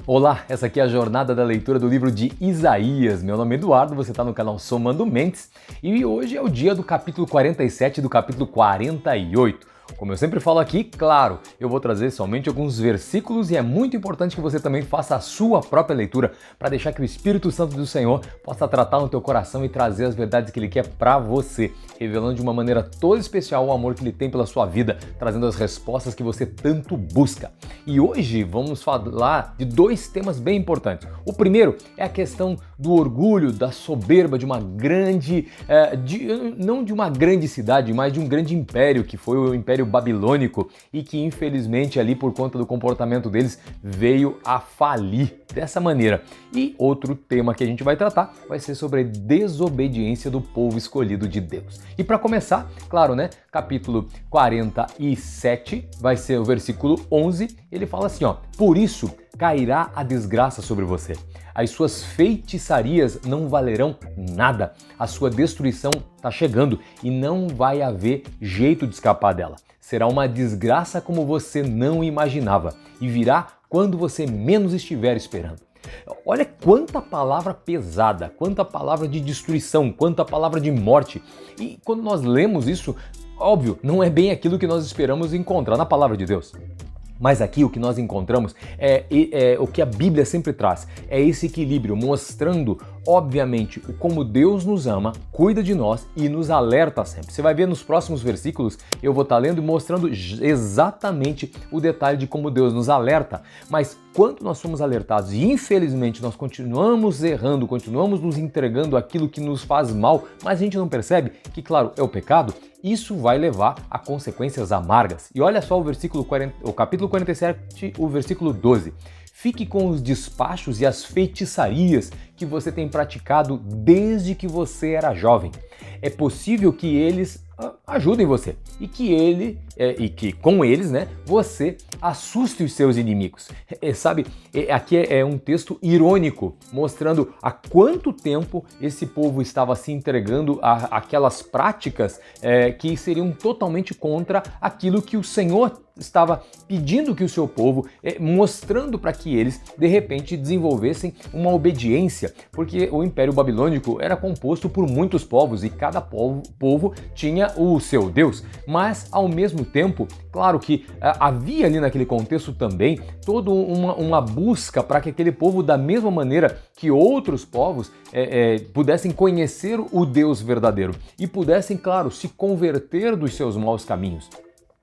Olá, essa aqui é a jornada da leitura do livro de Isaías. Meu nome é Eduardo, você está no canal Somando Mentes e hoje é o dia do capítulo 47 e do capítulo 48. Como eu sempre falo aqui, claro, eu vou trazer somente alguns versículos e é muito importante que você também faça a sua própria leitura para deixar que o Espírito Santo do Senhor possa tratar no teu coração e trazer as verdades que Ele quer para você, revelando de uma maneira toda especial o amor que Ele tem pela sua vida, trazendo as respostas que você tanto busca. E hoje vamos falar de dois temas bem importantes. O primeiro é a questão do orgulho, da soberba de uma grande, não de uma grande cidade, mas de um grande império, que foi o Império Babilônico e que infelizmente ali por conta do comportamento deles veio a falir dessa maneira. E outro tema que a gente vai tratar vai ser sobre a desobediência do povo escolhido de Deus. E para começar, claro, né, capítulo 47 vai ser o versículo 11, ele fala assim, ó: por isso cairá a desgraça sobre você. As suas feitiçarias não valerão nada. A sua destruição está chegando e não vai haver jeito de escapar dela. Será uma desgraça como você não imaginava e virá quando você menos estiver esperando. Olha quanta palavra pesada, quanta palavra de destruição, quanta palavra de morte. E quando nós lemos isso, óbvio, não é bem aquilo que nós esperamos encontrar na palavra de Deus. Mas aqui o que nós encontramos é o que a Bíblia sempre traz, é esse equilíbrio, mostrando, obviamente, como Deus nos ama, cuida de nós e nos alerta sempre. Você vai ver nos próximos versículos, eu vou estar lendo e mostrando exatamente o detalhe de como Deus nos alerta. Mas quando nós somos alertados e infelizmente nós continuamos errando, continuamos nos entregando aquilo que nos faz mal, mas a gente não percebe que, claro, é o pecado, isso vai levar a consequências amargas. E olha só o capítulo 47, o versículo 12. Fique com os despachos e as feitiçarias que você tem praticado desde que você era jovem. É possível que eles ajudem você e que com eles, né, você assuste os seus inimigos. Aqui é um texto irônico, mostrando há quanto tempo esse povo estava se entregando àquelas práticas que seriam totalmente contra aquilo que o Senhor estava pedindo que o seu povo, mostrando para que eles, de repente, desenvolvessem uma obediência, porque o Império Babilônico era composto por muitos povos e cada povo tinha o seu Deus, mas ao mesmo tempo, claro que havia ali naquele contexto também toda uma busca para que aquele povo, da mesma maneira que outros povos, pudessem conhecer o Deus verdadeiro e pudessem, claro, se converter dos seus maus caminhos.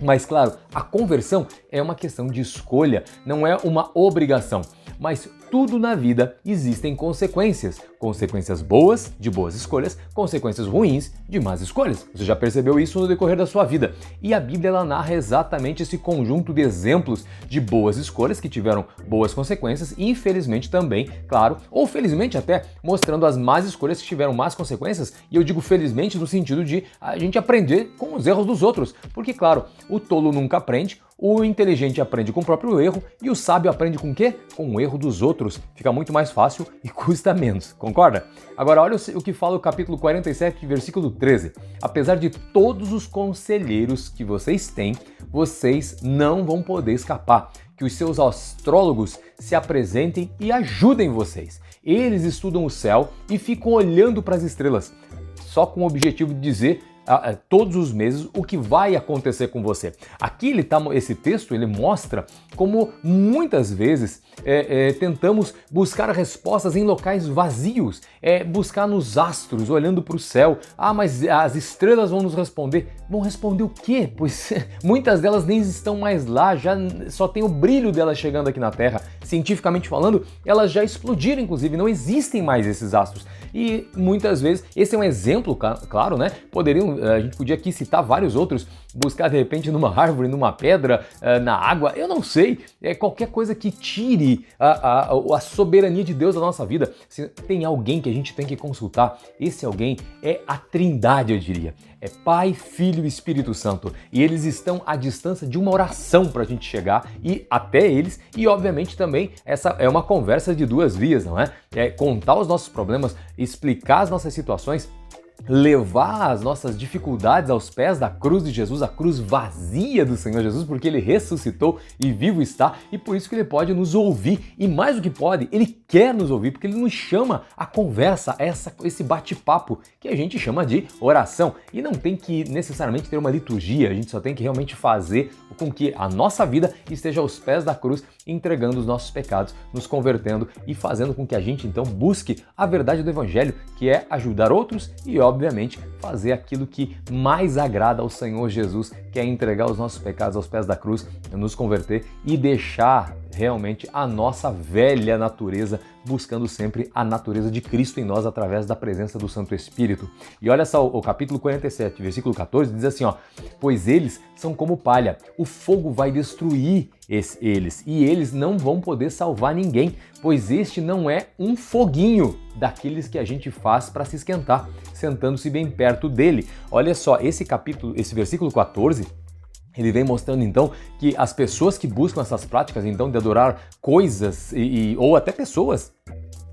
Mas claro, a conversão é uma questão de escolha, não é uma obrigação. Mas tudo na vida existem consequências. Consequências boas, de boas escolhas, consequências ruins, de más escolhas. Você já percebeu isso no decorrer da sua vida. E a Bíblia ela narra exatamente esse conjunto de exemplos de boas escolhas que tiveram boas consequências e infelizmente também, claro, ou felizmente até, mostrando as más escolhas que tiveram más consequências. E eu digo felizmente no sentido de a gente aprender com os erros dos outros. Porque, claro, o tolo nunca aprende, o inteligente aprende com o próprio erro e o sábio aprende com o quê? Com o erro dos outros. Fica muito mais fácil e custa menos, concorda? Agora olha o que fala o capítulo 47, versículo 13. Apesar de todos os conselheiros que vocês têm, vocês não vão poder escapar. Que os seus astrólogos se apresentem e ajudem vocês. Eles estudam o céu e ficam olhando para as estrelas, só com o objetivo de dizer todos os meses o que vai acontecer com você. Aqui esse texto ele mostra como muitas vezes tentamos buscar respostas em locais vazios, buscar nos astros, olhando para o céu. Mas as estrelas vão nos responder. Vão responder o quê? Pois muitas delas nem estão mais lá, já só tem o brilho delas chegando aqui na Terra. Cientificamente falando, elas já explodiram, inclusive, não existem mais esses astros. E muitas vezes, esse é um exemplo, claro, né? A gente podia aqui citar vários outros, buscar de repente numa árvore, numa pedra, na água, eu não sei, qualquer coisa que tire a soberania de Deus da nossa vida. Se tem alguém que a gente tem que consultar, esse alguém é a Trindade, eu diria. É Pai, Filho e Espírito Santo. E eles estão à distância de uma oração para a gente chegar e até eles. E obviamente também essa é uma conversa de duas vias, não é? É contar os nossos problemas, explicar as nossas situações levar as nossas dificuldades aos pés da cruz de Jesus, a cruz vazia do Senhor Jesus, porque Ele ressuscitou e vivo está, e por isso que Ele pode nos ouvir, e mais do que pode, Ele quer nos ouvir, porque Ele nos chama à conversa, esse bate-papo, que a gente chama de oração, e não tem que necessariamente ter uma liturgia, a gente só tem que realmente fazer com que a nossa vida esteja aos pés da cruz, entregando os nossos pecados, nos convertendo e fazendo com que a gente então busque a verdade do Evangelho, que é ajudar outros e, obviamente, fazer aquilo que mais agrada ao Senhor Jesus, que é entregar os nossos pecados aos pés da cruz, nos converter e deixar realmente a nossa velha natureza, buscando sempre a natureza de Cristo em nós através da presença do Santo Espírito. E olha só, o capítulo 47, versículo 14, diz assim, ó: pois eles são como palha, o fogo vai destruir eles, e eles não vão poder salvar ninguém, pois este não é um foguinho daqueles que a gente faz para se esquentar, sentando-se bem perto dele. Olha só, esse versículo 14, ele vem mostrando então que as pessoas que buscam essas práticas então de adorar coisas ou até pessoas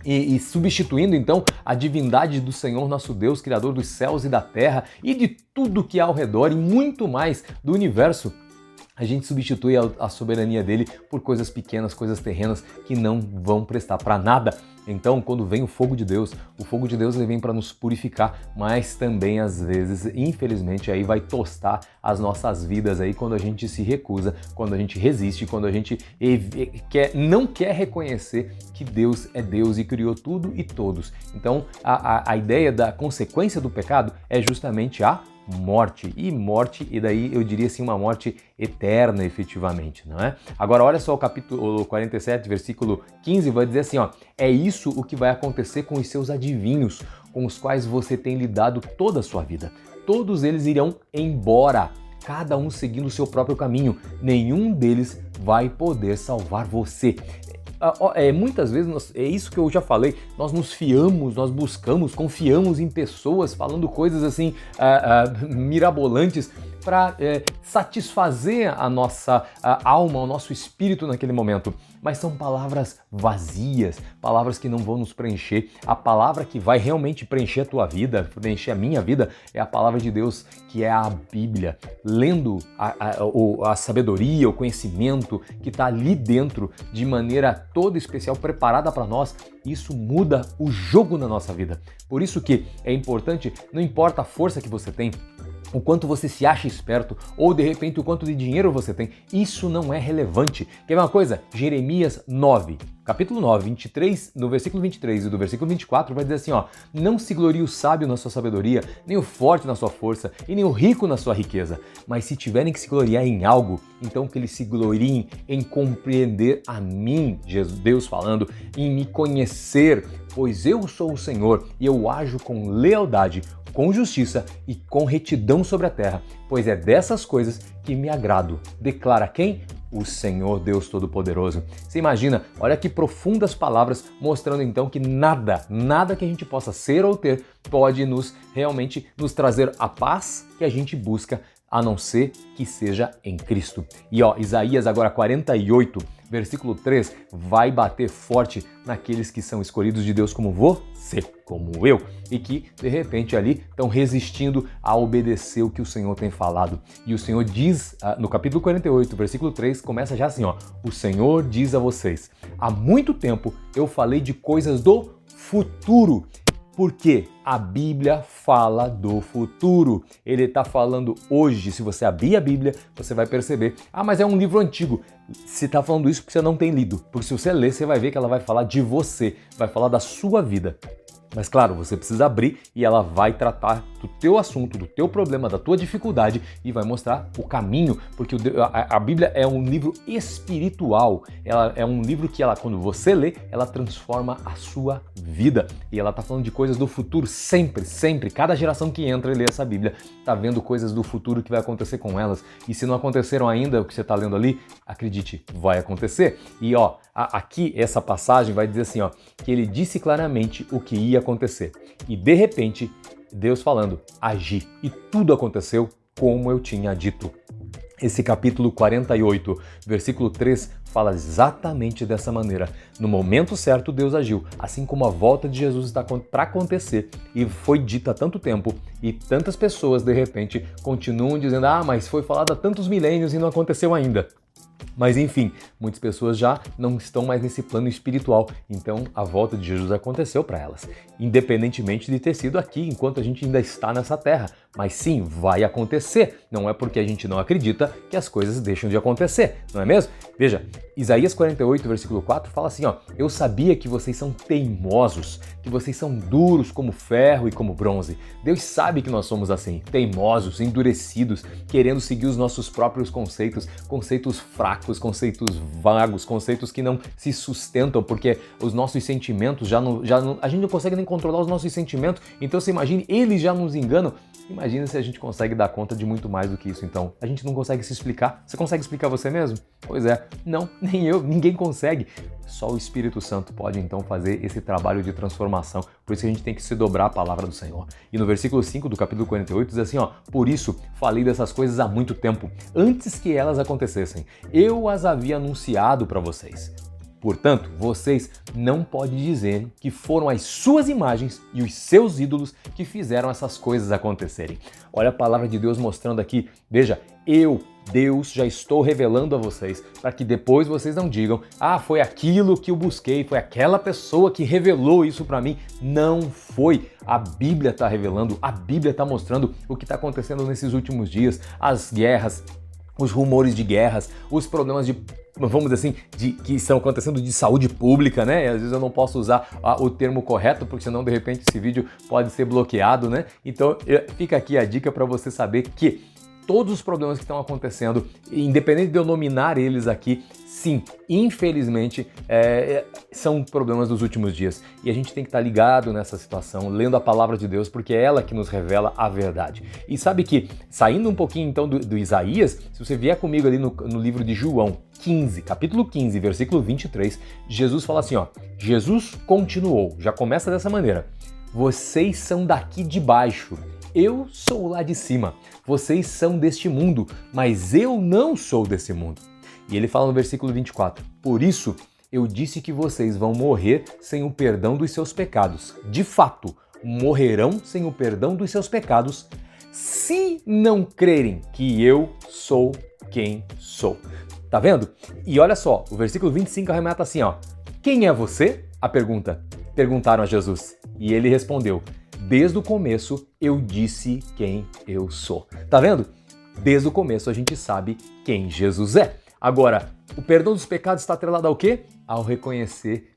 e substituindo então a divindade do Senhor nosso Deus, Criador dos céus e da terra e de tudo que há ao redor e muito mais do universo, a gente substitui a soberania dele por coisas pequenas, coisas terrenas que não vão prestar para nada. Então, quando vem o fogo de Deus ele vem para nos purificar, mas também às vezes, infelizmente, aí vai tostar as nossas vidas aí quando a gente se recusa, quando a gente resiste, quando a gente não quer reconhecer que Deus é Deus e criou tudo e todos. Então, a ideia da consequência do pecado é justamente a morte, e daí eu diria assim, uma morte eterna efetivamente, não é? Agora olha só o capítulo 47, versículo 15, vai dizer assim, ó: é isso o que vai acontecer com os seus adivinhos, com os quais você tem lidado toda a sua vida. Todos eles irão embora, cada um seguindo o seu próprio caminho, nenhum deles vai poder salvar você. Muitas vezes, é isso que eu já falei, nós nos fiamos, nós buscamos, confiamos em pessoas falando coisas assim mirabolantes para satisfazer a nossa alma, o nosso espírito naquele momento. Mas são palavras vazias, palavras que não vão nos preencher. A palavra que vai realmente preencher a tua vida, preencher a minha vida, é a palavra de Deus, que é a Bíblia. Lendo a sabedoria, o conhecimento que está ali dentro, de maneira toda especial, preparada para nós, isso muda o jogo na nossa vida. Por isso que é importante, não importa a força que você tem, o quanto você se acha esperto, ou de repente o quanto de dinheiro você tem, isso não é relevante. Quer ver uma coisa? Jeremias 9, capítulo 9, 23, no versículo 23 e do versículo 24, vai dizer assim, ó: não se glorie o sábio na sua sabedoria, nem o forte na sua força, e nem o rico na sua riqueza. Mas se tiverem que se gloriar em algo, então que eles se gloriem em compreender a mim, Deus falando, em me conhecer, pois eu sou o Senhor e eu ajo com lealdade, com justiça e com retidão sobre a terra, pois é dessas coisas que me agrado. Declara quem? O Senhor Deus Todo-Poderoso. Você imagina, olha que profundas palavras, mostrando então que nada que a gente possa ser ou ter pode realmente nos trazer a paz que a gente busca, a não ser que seja em Cristo. E Isaías agora 48, versículo 3, vai bater forte naqueles que são escolhidos de Deus como você, como eu, e que de repente ali estão resistindo a obedecer o que o Senhor tem falado. E o Senhor diz, no capítulo 48, versículo 3, começa já assim, ó: o Senhor diz a vocês: há muito tempo eu falei de coisas do futuro. Porque a Bíblia fala do futuro. Ele está falando hoje. Se você abrir a Bíblia, você vai perceber. Mas é um livro antigo. Você está falando isso porque você não tem lido. Porque se você ler, você vai ver que ela vai falar de você. Vai falar da sua vida. Mas claro, você precisa abrir e ela vai tratar do teu assunto, do teu problema, da tua dificuldade e vai mostrar o caminho, porque a Bíblia é um livro espiritual. Ela é um livro que quando você lê, ela transforma a sua vida. E ela está falando de coisas do futuro sempre, sempre. Cada geração que entra e lê essa Bíblia está vendo coisas do futuro que vai acontecer com elas. E se não aconteceram ainda o que você está lendo ali, acredite, vai acontecer. E aqui essa passagem vai dizer assim, que ele disse claramente o que ia acontecer. E de repente, Deus falando, agi. E tudo aconteceu como eu tinha dito. Esse capítulo 48, versículo 3, fala exatamente dessa maneira. No momento certo, Deus agiu, assim como a volta de Jesus está para acontecer e foi dita há tanto tempo e tantas pessoas, de repente, continuam dizendo: ah, mas foi falado há tantos milênios e não aconteceu ainda. Mas enfim, muitas pessoas já não estão mais nesse plano espiritual, então a volta de Jesus aconteceu para elas, independentemente de ter sido aqui enquanto a gente ainda está nessa terra. Mas sim, vai acontecer, não é porque a gente não acredita que as coisas deixam de acontecer, não é mesmo? Veja, Isaías 48, versículo 4 fala assim, ó: eu sabia que vocês são teimosos, que vocês são duros como ferro e como bronze. Deus sabe que nós somos assim, teimosos, endurecidos, querendo seguir os nossos próprios conceitos, conceitos fracos, conceitos vagos, conceitos que não se sustentam, porque os nossos sentimentos a gente não consegue nem controlar os nossos sentimentos, então você imagine, eles já nos enganam. Imagina se a gente consegue dar conta de muito mais do que isso, então. A gente não consegue se explicar. Você consegue explicar você mesmo? Pois é, não, nem eu, ninguém consegue. Só o Espírito Santo pode, então, fazer esse trabalho de transformação. Por isso que a gente tem que se dobrar à palavra do Senhor. E no versículo 5 do capítulo 48 diz assim, ó: por isso falei dessas coisas há muito tempo, antes que elas acontecessem. Eu as havia anunciado para vocês. Portanto, vocês não podem dizer que foram as suas imagens e os seus ídolos que fizeram essas coisas acontecerem. Olha a palavra de Deus mostrando aqui. Veja, eu, Deus, já estou revelando a vocês para que depois vocês não digam: ah, foi aquilo que eu busquei, foi aquela pessoa que revelou isso para mim. Não foi. A Bíblia está revelando, a Bíblia está mostrando o que está acontecendo nesses últimos dias, as guerras, os rumores de guerras, os problemas vamos dizer assim, que estão acontecendo de saúde pública, né? E às vezes eu não posso usar o termo correto, porque senão de repente esse vídeo pode ser bloqueado, né? Então fica aqui a dica para você saber que todos os problemas que estão acontecendo, independente de eu nominar eles aqui, sim, infelizmente, são problemas dos últimos dias. E a gente tem que estar ligado nessa situação, lendo a palavra de Deus, porque é ela que nos revela a verdade. E sabe que, saindo um pouquinho então do Isaías, se você vier comigo ali no livro de João 15, capítulo 15, versículo 23, Jesus fala assim, ó: Jesus continuou, já começa dessa maneira: vocês são daqui de baixo, eu sou lá de cima. Vocês são deste mundo, mas eu não sou desse mundo. E ele fala no versículo 24: por isso eu disse que vocês vão morrer sem o perdão dos seus pecados. De fato, morrerão sem o perdão dos seus pecados, se não crerem que eu sou quem sou. Tá vendo? E olha só, o versículo 25 arremata assim, ó: quem é você? Perguntaram a Jesus. E ele respondeu: desde o começo eu disse quem eu sou. Tá vendo? Desde o começo a gente sabe quem Jesus é. Agora, o perdão dos pecados está atrelado ao quê? Ao reconhecer,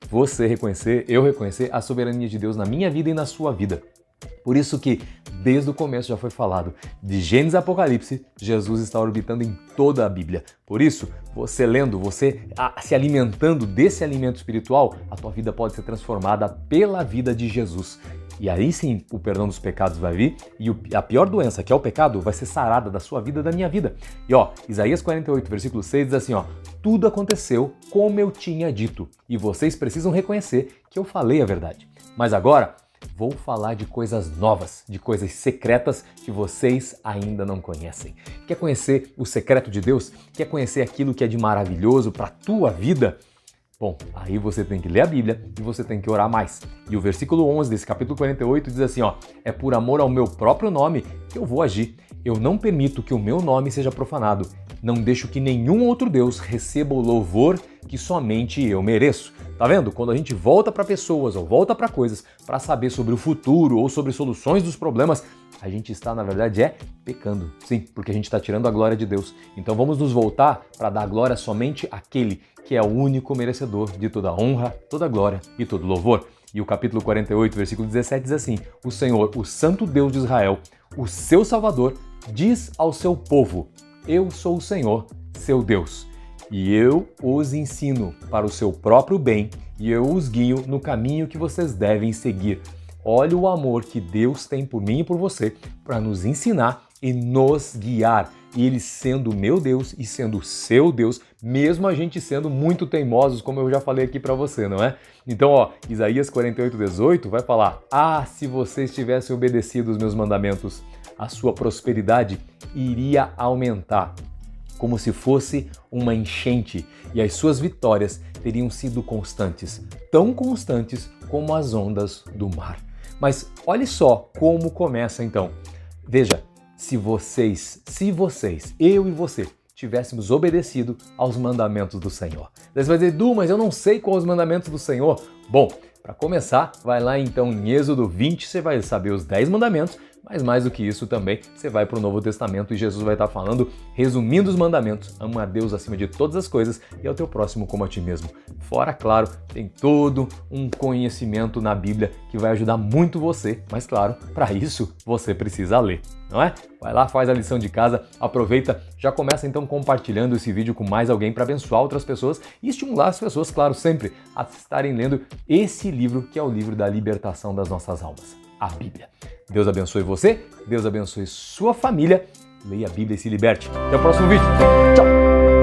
eu reconhecer a soberania de Deus na minha vida e na sua vida. Por isso que, desde o começo já foi falado, de Gênesis a Apocalipse, Jesus está orbitando em toda a Bíblia. Por isso, você lendo, você se alimentando desse alimento espiritual, a tua vida pode ser transformada pela vida de Jesus. E aí sim, o perdão dos pecados vai vir e a pior doença, que é o pecado, vai ser sarada da sua vida, da minha vida. E ó, Isaías 48, versículo 6 diz assim, ó: tudo aconteceu como eu tinha dito, e vocês precisam reconhecer que eu falei a verdade. Mas agora, vou falar de coisas novas, de coisas secretas que vocês ainda não conhecem. Quer conhecer o secreto de Deus? Quer conhecer aquilo que é de maravilhoso para a tua vida? Bom, aí você tem que ler a Bíblia e você tem que orar mais. E o versículo 11 desse capítulo 48 diz assim, ó: é por amor ao meu próprio nome que eu vou agir. Eu não permito que o meu nome seja profanado. Não deixo que nenhum outro Deus receba o louvor que somente eu mereço. Tá vendo? Quando a gente volta para pessoas ou volta para coisas para saber sobre o futuro ou sobre soluções dos problemas, a gente está, na verdade, pecando. Sim, porque a gente está tirando a glória de Deus. Então vamos nos voltar para dar glória somente àquele que é o único merecedor de toda honra, toda glória e todo louvor. E o capítulo 48, versículo 17 diz assim: o Senhor, o Santo Deus de Israel, o seu Salvador, diz ao seu povo: eu sou o Senhor, seu Deus, e eu os ensino para o seu próprio bem, e eu os guio no caminho que vocês devem seguir. Olha o amor que Deus tem por mim e por você para nos ensinar e nos guiar. E Ele sendo meu Deus e sendo seu Deus, mesmo a gente sendo muito teimosos, como eu já falei aqui para você, não é? Então, ó, Isaías 48, 18 vai falar: ah, se vocês tivessem obedecido os meus mandamentos, a sua prosperidade iria aumentar. como se fosse uma enchente, e as suas vitórias teriam sido constantes, tão constantes como as ondas do mar. Mas olhe só como começa então. Veja, se vocês, eu e você, tivéssemos obedecido aos mandamentos do Senhor. Você vai dizer, Edu, mas eu não sei quais os mandamentos do Senhor. Bom, para começar, vai lá então em Êxodo 20, você vai saber os 10 mandamentos, mas mais do que isso também, você vai para o Novo Testamento e Jesus vai estar falando, resumindo os mandamentos, ama a Deus acima de todas as coisas e ao teu próximo como a ti mesmo. Fora, claro, tem todo um conhecimento na Bíblia que vai ajudar muito você, mas claro, para isso você precisa ler, não é? Vai lá, faz a lição de casa, aproveita, já começa então compartilhando esse vídeo com mais alguém para abençoar outras pessoas e estimular as pessoas, claro, sempre a estarem lendo esse livro que é o livro da libertação das nossas almas, a Bíblia. Deus abençoe você, Deus abençoe sua família, leia a Bíblia e se liberte. Até o próximo vídeo. Tchau!